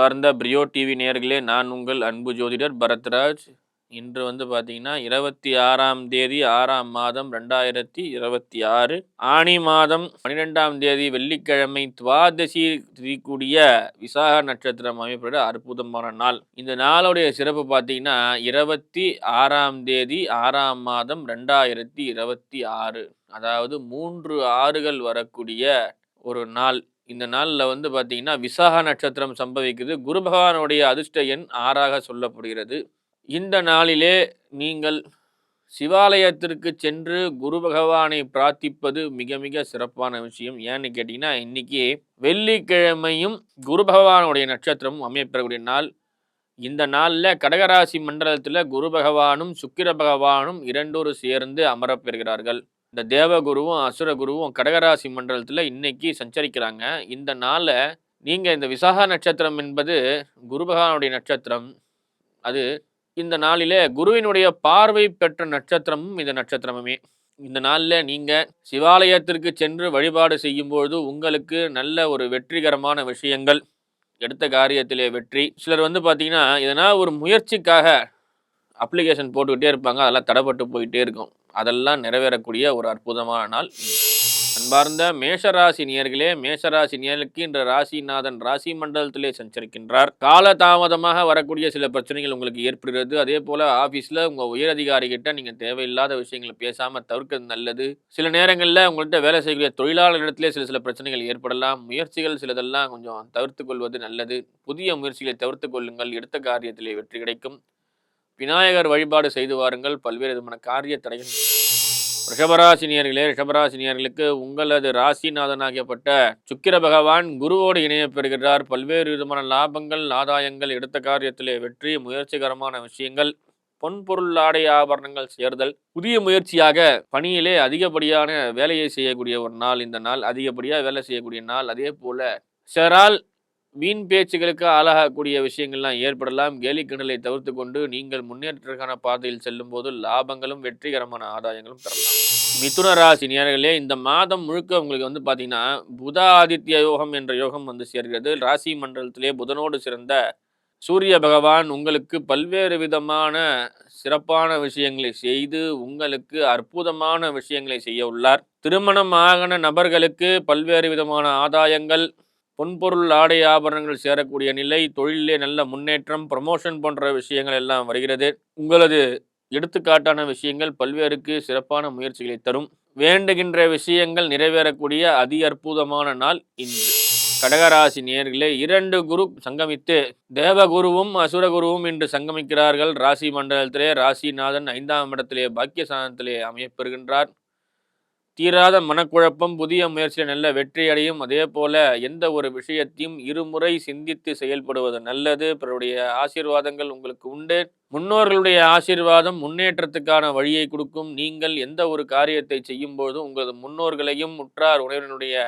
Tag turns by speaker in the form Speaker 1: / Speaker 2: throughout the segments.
Speaker 1: அன்பார்ந்த பிரியோ டிவி நேயர்களே, நான் உங்கள் அன்பு ஜோதிடர் பரத்ராஜ். இன்று பார்த்தீங்கன்னா 26ஆம் தேதி 6ஆம் மாதம் 2026 ஆனி மாதம் 12ஆம் தேதி வெள்ளிக்கிழமை துவாதசி கூடிய விசாக நட்சத்திரம் அமைப்பது அற்புதமான நாள். இந்த நாளுடைய சிறப்பு பார்த்தீங்கன்னா 26ஆம் தேதி 6ஆம் மாதம் 2026, அதாவது 3 ஆறுகள் வரக்கூடிய ஒரு நாள். இந்த நாளில் பார்த்தீங்கன்னா விசாக நட்சத்திரம் சம்பவிக்குது. குரு பகவானுடைய அதிர்ஷ்ட எண் 6ஆக சொல்லப்படுகிறது. இந்த நாளிலே நீங்கள் சிவாலயத்திற்கு சென்று குரு பகவானை பிரார்த்திப்பது மிக மிக சிறப்பான விஷயம். ஏன்னு கேட்டிங்கன்னா, இன்னைக்கு வெள்ளிக்கிழமையும் குரு பகவானுடைய நட்சத்திரம் அமையப்பெறக்கூடிய நாள். இந்த நாளில் கடகராசி மண்டலத்தில் குரு பகவானும் சுக்கிர பகவானும் இரண்டோரும் சேர்ந்து அமரப்பெறுகிறார்கள். இந்த தேவகுருவும் அசுரகுருவும் கடகராசி மண்டலத்தில் இன்னைக்கு சஞ்சரிக்கிறாங்க. இந்த நாளில் நீங்கள் இந்த விசாக நட்சத்திரம் என்பது குரு பகவானுடைய நட்சத்திரம். அது இந்த நாளிலே குருவினுடைய பார்வை பெற்ற நட்சத்திரமும் இந்த நட்சத்திரமுமே. இந்த நாளில் நீங்கள் சிவாலயத்திற்கு சென்று வழிபாடு செய்யும்பொழுது உங்களுக்கு நல்ல ஒரு வெற்றிகரமான விஷயங்கள், எடுத்த காரியத்திலே வெற்றி. சிலர் பார்த்தீங்கன்னா எதனால் ஒரு முயற்சிக்காக அப்ளிகேஷன் போட்டுக்கிட்டே இருப்பாங்க, அதெல்லாம் தடைப்பட்டு போயிட்டே இருக்கும். அதெல்லாம் நிறைவேறக்கூடிய ஒரு அற்புதமான நாள். அன்பார்ந்த மேஷராசி நேயர்களே, மேஷராசி நேயர்களுக்கு இன்று ராசிநாதன் ராசி மண்டலத்திலே சஞ்சரிக்கின்றார். காலதாமதமாக வரக்கூடிய சில பிரச்சனைகள் உங்களுக்கு ஏற்படுகிறது. அதே போல ஆஃபீஸில் உங்கள் உயரதிகாரிகிட்ட நீங்கள் தேவையில்லாத விஷயங்களை பேசாமல் தவிர்க்கிறது நல்லது. சில நேரங்களில் உங்கள்கிட்ட வேலை செய்யக்கூடிய தொழிலாளர்களிடத்திலே சில பிரச்சனைகள் ஏற்படலாம். முயற்சிகள் சிலதெல்லாம் கொஞ்சம் தவிர்த்து கொள்வது நல்லது. புதிய முயற்சிகளை தவிர்த்து கொள்ளுங்கள். எடுத்த காரியத்திலே வெற்றி கிடைக்கும். விநாயகர் வழிபாடு செய்து வாருங்கள். பல்வேறு விதமான காரிய தடைகள். ரிஷபராசினியர்களே, ரிஷபராசினியர்களுக்கு உங்களது ராசிநாதனாகியப்பட்ட சுக்கிர பகவான் குருவோடு இணைய பெறுகிறார். பல்வேறு விதமான லாபங்கள், ஆதாயங்கள், எடுத்த காரியத்திலே வெற்றி, முயற்சிகரமான விஷயங்கள், பொன்பொருள் ஆடை ஆபரணங்கள் சேர்தல், புதிய முயற்சியாக பணியிலே அதிகப்படியான வேலையை செய்யக்கூடிய ஒரு நாள். இந்த நாள் அதிகப்படியாக வேலை செய்யக்கூடிய நாள். அதே போல சிலரால் வீண் பேச்சுகளுக்கு ஆளாகக்கூடிய விஷயங்கள்லாம் ஏற்படலாம். கேலி கிண்டலை தவிர்த்து கொண்டு நீங்கள் முன்னேற்றத்திற்கான பாதையில் செல்லும் போது லாபங்களும் வெற்றிகரமான ஆதாயங்களும் பெறலாம். மிதுன ராசி நேயர்களே, இந்த மாதம் முழுக்க உங்களுக்கு பார்த்தீங்கன்னா புத ஆதித்ய யோகம் என்ற யோகம் சேர்கிறது. ராசி மண்டலத்திலே புதனோடு சிறந்த சூரிய பகவான் உங்களுக்கு பல்வேறு விதமான சிறப்பான விஷயங்களை செய்து உங்களுக்கு அற்புதமான விஷயங்களை செய்ய உள்ளார். திருமணம் ஆகன நபர்களுக்கு பல்வேறு விதமான ஆதாயங்கள், பொன்பொருள் ஆடை ஆபரணங்கள் சேரக்கூடிய நிலை, தொழிலே நல்ல முன்னேற்றம், ப்ரமோஷன் போன்ற விஷயங்கள் எல்லாம் வருகிறது. உங்களது எடுத்துக்காட்டான விஷயங்கள் பல்வேறுக்கு சிறப்பான முயற்சிகளை தரும். வேண்டுகின்ற விஷயங்கள் நிறைவேறக்கூடிய அதி அற்புதமான நாள் இன்று. கடகராசி நேயர்களே, 2 குரு சங்கமித்து தேவகுருவும் அசுரகுருவும் இன்று சங்கமிக்கிறார்கள். ராசி மண்டலத்திலே ராசிநாதன் 5ஆம் இடத்திலே பாக்கியஸ்தானத்திலே அமையப்பெறுகின்றார். தீராத மனக்குழப்பம், புதிய முயற்சியில் நல்ல வெற்றி அடையும். அதே போல எந்த ஒரு விஷயத்தையும் இருமுறை சிந்தித்து செயல்படுவது நல்லது. பிறருடைய ஆசீர்வாதங்கள் உங்களுக்கு உண்டு. முன்னோர்களுடைய ஆசீர்வாதம் முன்னேற்றத்துக்கான வழியை கொடுக்கும். நீங்கள் எந்த ஒரு காரியத்தை செய்யும் போதும் உங்களது முன்னோர்களையும் உற்றார் உறவினருடைய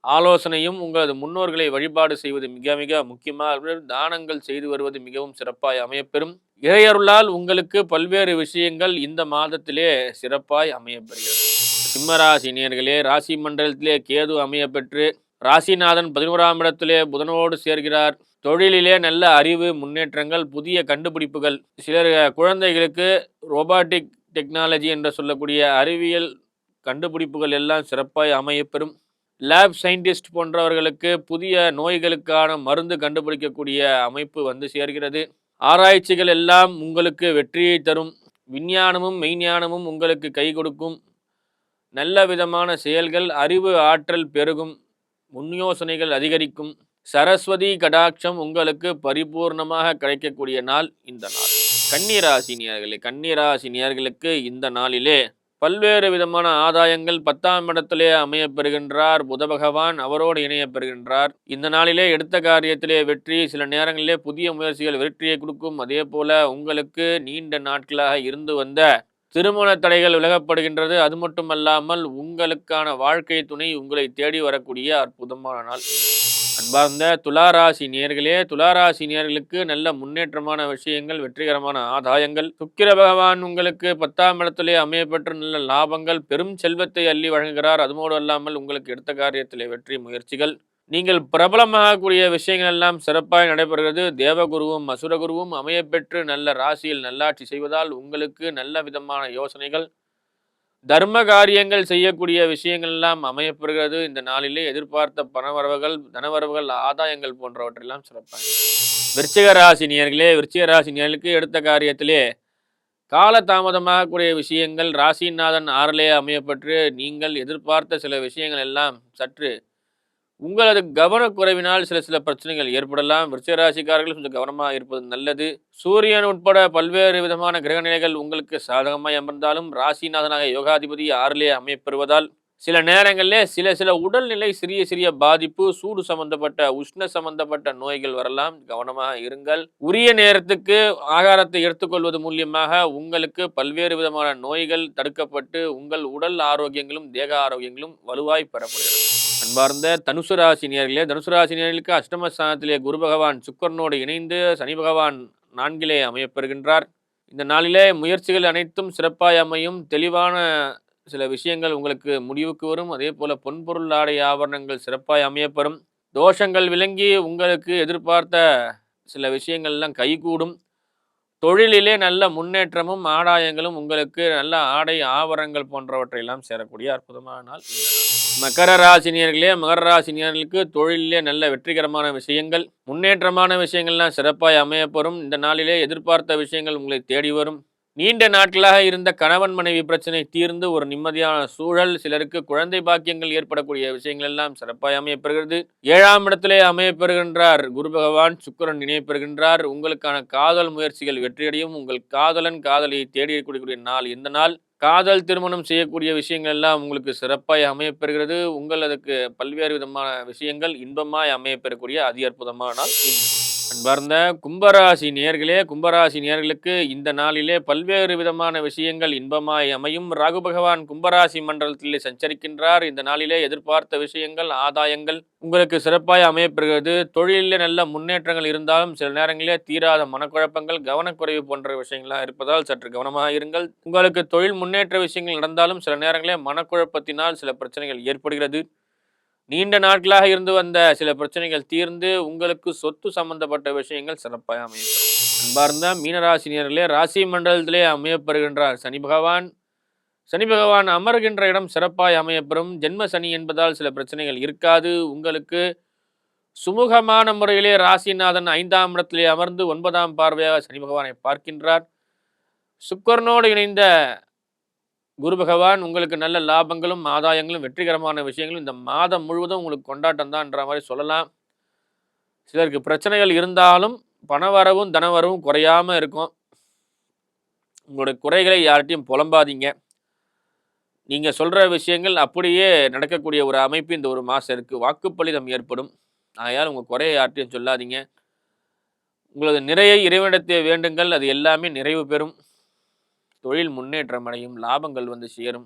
Speaker 1: ஆலோசனையும், உங்களது முன்னோர்களை வழிபாடு செய்வது மிக மிக முக்கியமாக, தானங்கள் செய்து வருவது மிகவும் சிறப்பாய் அமையப்பெறும். இறையருளால் உங்களுக்கு பல்வேறு விஷயங்கள் இந்த மாதத்திலே சிறப்பாய் அமையப்பெறுகிறது. சிம்மராசி நேயர்களே, ராசி மண்டலத்திலே கேது அமையப்பெற்று ராசிநாதன் 11ஆம் இடத்திலே புதனோடு சேர்கிறார். தொழிலிலே நல்ல அறிவு முன்னேற்றங்கள், புதிய கண்டுபிடிப்புகள், சிலர் குழந்தைகளுக்கு ரோபாட்டிக் டெக்னாலஜி என்று சொல்லக்கூடிய அறிவியல் கண்டுபிடிப்புகள் எல்லாம் சிறப்பாய் அமையப்பெறும். லேப் சயின்டிஸ்ட் போன்றவர்களுக்கு புதிய நோய்களுக்கான மருந்து கண்டுபிடிக்கக்கூடிய அமைப்பு சேர்கிறது. ஆராய்ச்சிகள் எல்லாம் உங்களுக்கு வெற்றியை தரும். விஞ்ஞானமும் மெய்ஞானமும் உங்களுக்கு கை கொடுக்கும். நல்ல விதமான செயல்கள், அறிவு ஆற்றல் பெருகும். முன்யோசனைகள் அதிகரிக்கும். சரஸ்வதி கடாட்சம் உங்களுக்கு பரிபூர்ணமாக கிடைக்கக்கூடிய நாள் இந்த நாள். கன்னிராசி நேயர்களே, கன்னிராசி நேயர்களுக்கு இந்த நாளிலே பல்வேறு விதமான ஆதாயங்கள் 10ஆம் இடத்திலே அமையப்பெறுகின்றார் புத பகவான். அவரோடு இணையப்பெறுகின்றார். இந்த நாளிலே எடுத்த காரியத்திலே வெற்றி, சில நேரங்களிலே புதிய முயற்சிகள் வெற்றியை கொடுக்கும். அதே போல உங்களுக்கு நீண்ட நாட்களாக இருந்து வந்த திருமண தடைகள் விலகப்படுகின்றது. அது மட்டுமல்லாமல் உங்களுக்கான வாழ்க்கை துணை உங்களை தேடி வரக்கூடிய அற்புதமான நாள். அன்பார்ந்த துளாராசி நேயர்களே, துளாராசி நேயர்களுக்கு நல்ல முன்னேற்றமான விஷயங்கள், வெற்றிகரமான ஆதாயங்கள். சுக்கிர பகவான் உங்களுக்கு 10ஆம் இடத்திலே அமையப்பெற்று நல்ல லாபங்கள், பெரும் செல்வத்தை அள்ளி வழங்குகிறார். அதுமோடு அல்லாமல் உங்களுக்கு எடுத்த காரியத்திலே வெற்றி முயற்சிகள், நீங்கள் பிரபலமாகக்கூடிய விஷயங்கள் எல்லாம் சிறப்பாக நடைபெறுகிறது. தேவகுருவும் அசுரகுருவும் அமையப்பெற்று நல்ல ராசியில் நல்லாட்சி செய்வதால் உங்களுக்கு நல்ல விதமான யோசனைகள், தர்ம காரியங்கள் செய்யக்கூடிய விஷயங்கள் எல்லாம் அமையப்பெறுகிறது. இந்த நாளிலே எதிர்பார்த்த பணவரவுகள், தனவரவுகள், ஆதாயங்கள் போன்றவற்றெல்லாம் சிறப்பாக. விருச்சிக ராசி நேயர்களே, விருச்சிக ராசி நேயர்களுக்கு எடுத்த காரியத்திலே கால தாமதமாகக்கூடிய விஷயங்கள் ராசிநாதன் 6லே அமையப்பெற்று நீங்கள் எதிர்பார்த்த சில விஷயங்கள் எல்லாம் சற்று உங்களது கவனக்குறைவினால் சில சில பிரச்சனைகள் ஏற்படலாம். விருச்சிக ராசிக்காரர்கள் கொஞ்சம் கவனமாக இருப்பது நல்லது. சூரியன் உட்பட பல்வேறு விதமான கிரகநிலைகள் உங்களுக்கு சாதகமாய் அமர்ந்தாலும் ராசிநாதனாக யோகாதிபதி 6லே அமையப்பெறுவதால் சில நேரங்களிலே சில சில உடல்நிலை சிறிய சிறிய பாதிப்பு, சூடு சம்பந்தப்பட்ட உஷ்ண சம்பந்தப்பட்ட நோய்கள் வரலாம். கவனமாக இருங்கள். உரிய நேரத்துக்கு ஆகாரத்தை எடுத்துக்கொள்வது மூலியமாக உங்களுக்கு பல்வேறு விதமான நோய்கள் தடுக்கப்பட்டு உங்கள் உடல் ஆரோக்கியங்களும் தேக ஆரோக்கியங்களும் வலுவாய் பெறப்படுகிறது. அன்பார்ந்த தனுசு ராசி நேயர்களே, தனுசு ராசி நேயர்களுக்கு அஷ்டமஸ்தானத்திலே குரு பகவான் சுக்கிரனோடு இணைந்து சனி பகவான் 4லே அமையப்பெறுகின்றார். இந்த நாளிலே முயற்சிகள் அனைத்தும் சிறப்பாய் அமையும். தெளிவான சில விஷயங்கள் உங்களுக்கு முடிவுக்கு வரும். அதே போல பொன்பொருள் ஆடை ஆபரணங்கள் சிறப்பாய் அமையப்பெறும். தோஷங்கள் விளங்கி உங்களுக்கு எதிர்பார்த்த சில விஷயங்கள்லாம் கைகூடும். தொழிலிலே நல்ல முன்னேற்றமும் ஆதாயங்களும் உங்களுக்கு நல்ல ஆடை ஆபரணங்கள் போன்றவற்றையெல்லாம் சேரக்கூடிய அற்புதமான நாள். மகர ராசினியர்களே, மகர ராசினியர்களுக்கு தொழிலே நல்ல வெற்றிகரமான விஷயங்கள், முன்னேற்றமான விஷயங்கள்லாம் சிறப்பாய் அமையப்பெறும். இந்த நாளிலே எதிர்பார்த்த விஷயங்கள் உங்களை தேடி வரும். நீண்ட நாட்களாக இருந்த கணவன் மனைவி பிரச்சனை தீர்ந்து ஒரு நிம்மதியான சூழல், சிலருக்கு குழந்தை பாக்கியங்கள் ஏற்படக்கூடிய விஷயங்கள் எல்லாம் சிறப்பாய் அமையப்பெறுகிறது. 7ஆம் இடத்திலே அமையப்பெறுகின்றார் குரு பகவான். சுக்கிரன் இணையப்பெறுகின்றார். உங்களுக்கான காதல் முயற்சிகள் வெற்றியடையும். உங்கள் காதலன் காதலியை தேடிக்கூடிய நாள் இந்த நாள். காதல் திருமணம் செய்யக்கூடிய விஷயங்கள் எல்லாம் உங்களுக்கு சிறப்பாய் அமையப்பெறுகிறது. அதுக்கு பல்வேறு விதமான விஷயங்கள் இன்பமாய் அமையப்பெறக்கூடிய அதி அற்புதமான நாள். அன்பார்ந்த கும்பராசி நேயர்களே, கும்பராசி நேயர்களுக்கு இந்த நாளிலே பல்வேறு விதமான விஷயங்கள் இன்பமாய் அமையும். ராகு பகவான் கும்பராசி மண்டலத்திலே சஞ்சரிக்கின்றார். இந்த நாளிலே எதிர்பார்த்த விஷயங்கள் ஆதாயங்கள் உங்களுக்கு சிறப்பாய் அமையப்பெறுகிறது. தொழிலிலே நல்ல முன்னேற்றங்கள் இருந்தாலும் சில நேரங்களிலே தீராத மனக்குழப்பங்கள், கவனக்குறைவு போன்ற விஷயங்களாக இருப்பதால் சற்று கவனமாக இருங்கள். உங்களுக்கு தொழில் முன்னேற்ற விஷயங்கள் நடந்தாலும் சில நேரங்களிலே மனக்குழப்பத்தினால் சில பிரச்சனைகள் ஏற்படுகிறது. நீண்ட நாட்களாக இருந்து வந்த சில பிரச்சனைகள் தீர்ந்து உங்களுக்கு சொத்து சம்பந்தப்பட்ட விஷயங்கள் சிறப்பாக அமையும். அன்பார்ந்த மீனராசினியர்களே, ராசி மண்டலத்திலே அமையப்பெறுகின்றார் சனி பகவான். சனி பகவான் அமர்கின்ற இடம் சிறப்பாய் அமையப்பெறும். ஜென்ம சனி என்பதால் சில பிரச்சனைகள் இருக்காது. உங்களுக்கு சுமூகமான முறையிலே ராசிநாதன் 5ஆம் இடத்திலே அமர்ந்து 9ஆம் பார்வையாக சனி பகவானை பார்க்கின்றார். சுக்கிரனோடு இணைந்த குரு பகவான் உங்களுக்கு நல்ல லாபங்களும் ஆதாயங்களும் வெற்றிகரமான விஷயங்களும் இந்த மாதம் முழுவதும் உங்களுக்கு கொண்டாட்டம் தான்ன்ற மாதிரி சொல்லலாம். சிலருக்கு பிரச்சனைகள் இருந்தாலும் பணவரவும் தனவரவும் குறையாம இருக்கும். உங்களுடைய குறைகளை யார்கிட்டையும் புலம்பாதீங்க. நீங்க சொல்ற விஷயங்கள் அப்படியே நடக்கக்கூடிய ஒரு அமைப்பு இந்த ஒரு மாசம் இருக்கு. வாக்குப்பளிதம் ஏற்படும். ஆகையால் உங்க குறையை யார்கிட்டையும் சொல்லாதீங்க. உங்களது நிறையை இறைவனிடத்தை வேண்டுங்கள். அது எல்லாமே நிறைவு பெறும். தொழில் முன்னேற்றம் அடையும். லாபங்கள் வந்து சேரும்.